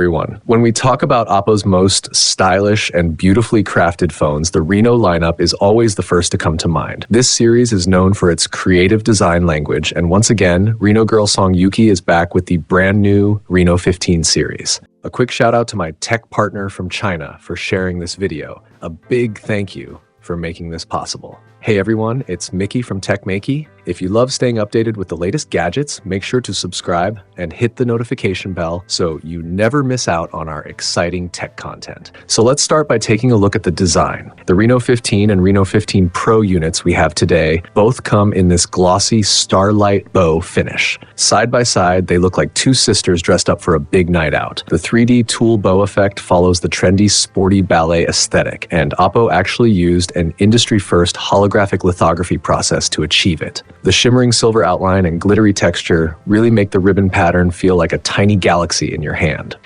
everyone. When we talk about OPPO's most stylish and beautifully crafted phones, the Reno lineup is always the first to come to mind. This series is known for its creative design language, and once again, Reno girl Song Yuki is back with the brand new Reno 15 series. A quick shout out to my tech partner from China for sharing this video. A big thank you for making this possible. Hey everyone, it's Maiky from techmaiky. If you love staying updated with the latest gadgets, make sure to subscribe and hit the notification bell so you never miss out on our exciting tech content. So let's start by taking a look at the design. The Reno 15 and Reno 15 Pro units we have today both come in this glossy starlight bow finish. Side by side, they look like two sisters dressed up for a big night out. The 3D tool bow effect follows the trendy sporty ballet aesthetic, and OPPO actually used an industry-first holographic lithography process to achieve it. The shimmering silver outline and glittery texture really make the ribbon pattern feel like a tiny galaxy in your hand.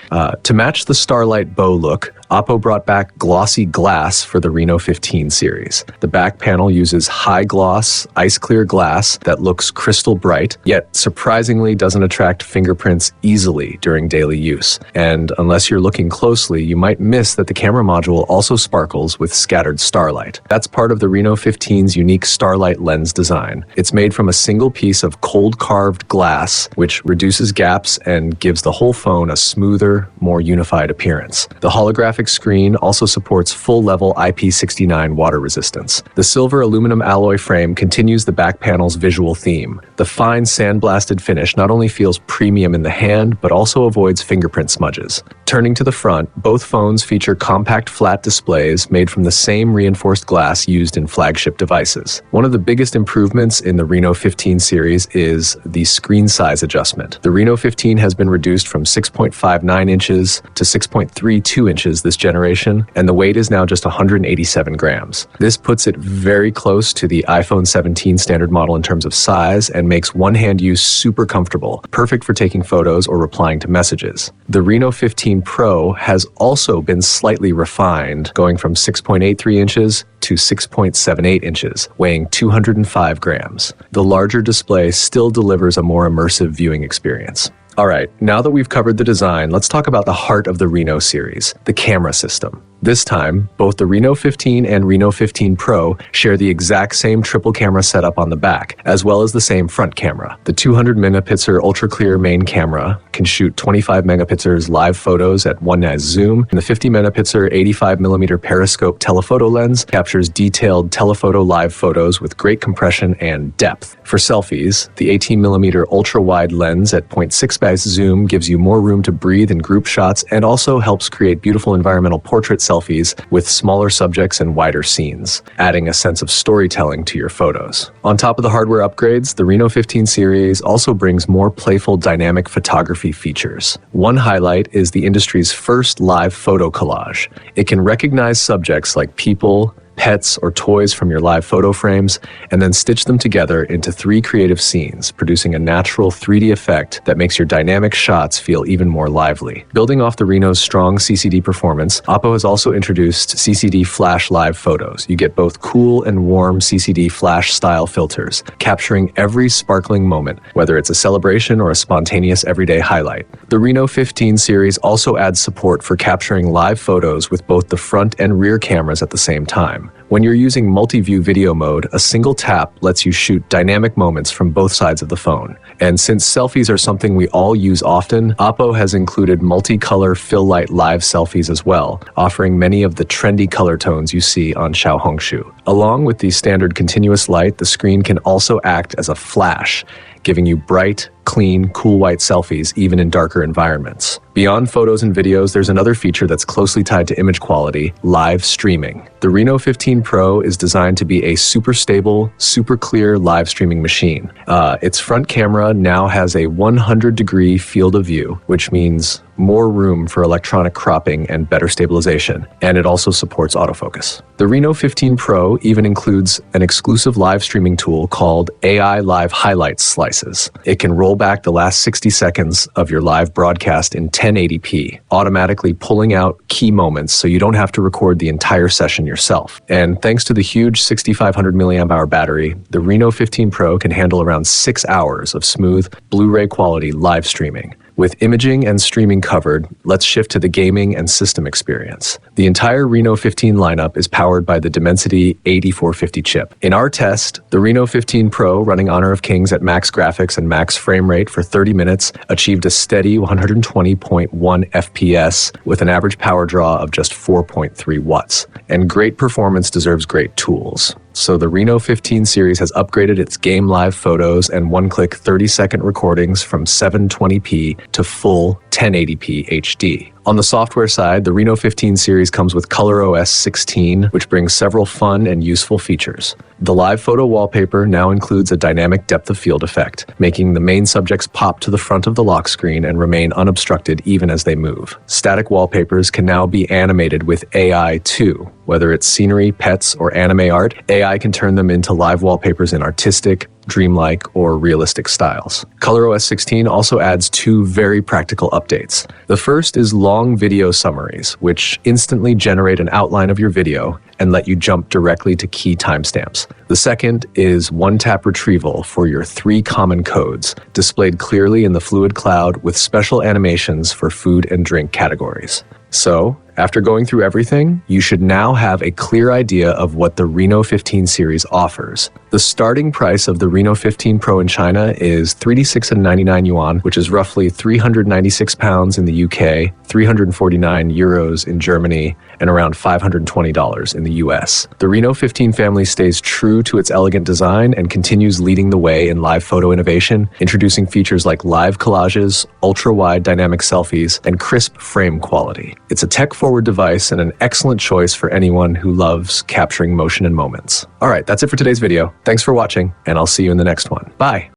To match the starlight bow look, OPPO brought back glossy glass for the Reno 15 series. The back panel uses high-gloss, ice-clear glass that looks crystal bright, yet surprisingly doesn't attract fingerprints easily during daily use. And unless you're looking closely, you might miss that the camera module also sparkles with scattered starlight. That's part of the Reno 15's unique starlight lens design. It's made from a single piece of cold-carved glass, which reduces gaps and gives the whole phone a smoother, more unified appearance. The holographic screen also supports full-level IP69 water resistance. The silver aluminum alloy frame continues the back panel's visual theme. The fine sandblasted finish not only feels premium in the hand, but also avoids fingerprint smudges. Turning to the front, both phones feature compact flat displays made from the same reinforced glass used in flagship devices. One of the biggest improvements in the Reno 15 series is the screen size adjustment. The Reno 15 has been reduced from 6.59 inches to 6.32 inches this generation, and the weight is now just 187 grams. This puts it very close to the iPhone 17 standard model in terms of size and makes one-hand use super comfortable, perfect for taking photos or replying to messages. The Reno 15 Pro has also been slightly refined, going from 6.83 inches to 6.78 inches, weighing 205 grams. The larger display still delivers a more immersive viewing experience. Alright, now that we've covered the design, let's talk about the heart of the Reno series, the camera system. This time, both the Reno 15 and Reno 15 Pro share the exact same triple camera setup on the back, as well as the same front camera. The 200 megapixel ultra-clear main camera can shoot 25 megapixels live photos at 1x zoom, and the 50 megapixel 85mm periscope telephoto lens captures detailed telephoto live photos with great compression and depth. For selfies, the 18mm ultra-wide lens at 0.6x zoom gives you more room to breathe in group shots and also helps create beautiful environmental portrait selfies with smaller subjects and wider scenes, adding a sense of storytelling to your photos. On top of the hardware upgrades, the Reno 15 series also brings more playful dynamic photography features. One highlight is the industry's first live photo collage. It can recognize subjects like people, pets, or toys from your live photo frames, and then stitch them together into 3 creative scenes, producing a natural 3D effect that makes your dynamic shots feel even more lively. Building off the Reno's strong CCD performance, OPPO has also introduced CCD Flash Live Photos. You get both cool and warm CCD Flash style filters, capturing every sparkling moment, whether it's a celebration or a spontaneous everyday highlight. The Reno 15 series also adds support for capturing live photos with both the front and rear cameras at the same time. When you're using multi-view video mode, a single tap lets you shoot dynamic moments from both sides of the phone. And since selfies are something we all use often, OPPO has included multicolor fill light live selfies as well, offering many of the trendy color tones you see on Xiaohongshu. Along with the standard continuous light, the screen can also act as a flash, giving you bright, clean, cool white selfies even in darker environments. Beyond photos and videos, there's another feature that's closely tied to image quality: live streaming. The Reno 15 Pro is designed to be a super stable, super clear live streaming machine. Its front camera now has a 100-degree field of view, which means more room for electronic cropping and better stabilization, and it also supports autofocus. The Reno 15 Pro even includes an exclusive live streaming tool called AI Live Highlights Slices. It can roll back the last 60 seconds of your live broadcast in 1080p, automatically pulling out key moments so you don't have to record the entire session yourself. And thanks to the huge 6500 mAh battery, the Reno 15 Pro can handle around 6 hours of smooth Blu-ray quality live streaming. With imaging and streaming covered, let's shift to the gaming and system experience. The entire Reno 15 lineup is powered by the Dimensity 8450 chip. In our test, the Reno 15 Pro, running Honor of Kings at max graphics and max frame rate for 30 minutes, achieved a steady 120.1 FPS with an average power draw of just 4.3 watts. And great performance deserves great tools. So the Reno 15 series has upgraded its game live photos and one-click 30-second recordings from 720p to full 1080p HD. On the software side, the Reno 15 series comes with ColorOS 16, which brings several fun and useful features. The live photo wallpaper now includes a dynamic depth of field effect, making the main subjects pop to the front of the lock screen and remain unobstructed even as they move. Static wallpapers can now be animated with AI too. Whether it's scenery, pets, or anime art, AI can turn them into live wallpapers in artistic, dreamlike, or realistic styles. ColorOS 16 also adds two very practical updates. The first is long video summaries, which instantly generate an outline of your video and let you jump directly to key timestamps. The second is one-tap retrieval for your 3 common codes, displayed clearly in the Fluid Cloud with special animations for food and drink categories. So, after going through everything, you should now have a clear idea of what the Reno 15 series offers. The starting price of the Reno 15 Pro in China is 36.99 yuan, which is roughly £396 in the UK, 349 euros in Germany, and around $520 in the US. The Reno 15 family stays true to its elegant design and continues leading the way in live photo innovation, introducing features like live collages, ultra-wide dynamic selfies, and crisp frame quality. It's a tech-forward device and an excellent choice for anyone who loves capturing motion and moments. All right, that's it for today's video. Thanks for watching, and I'll see you in the next one. Bye!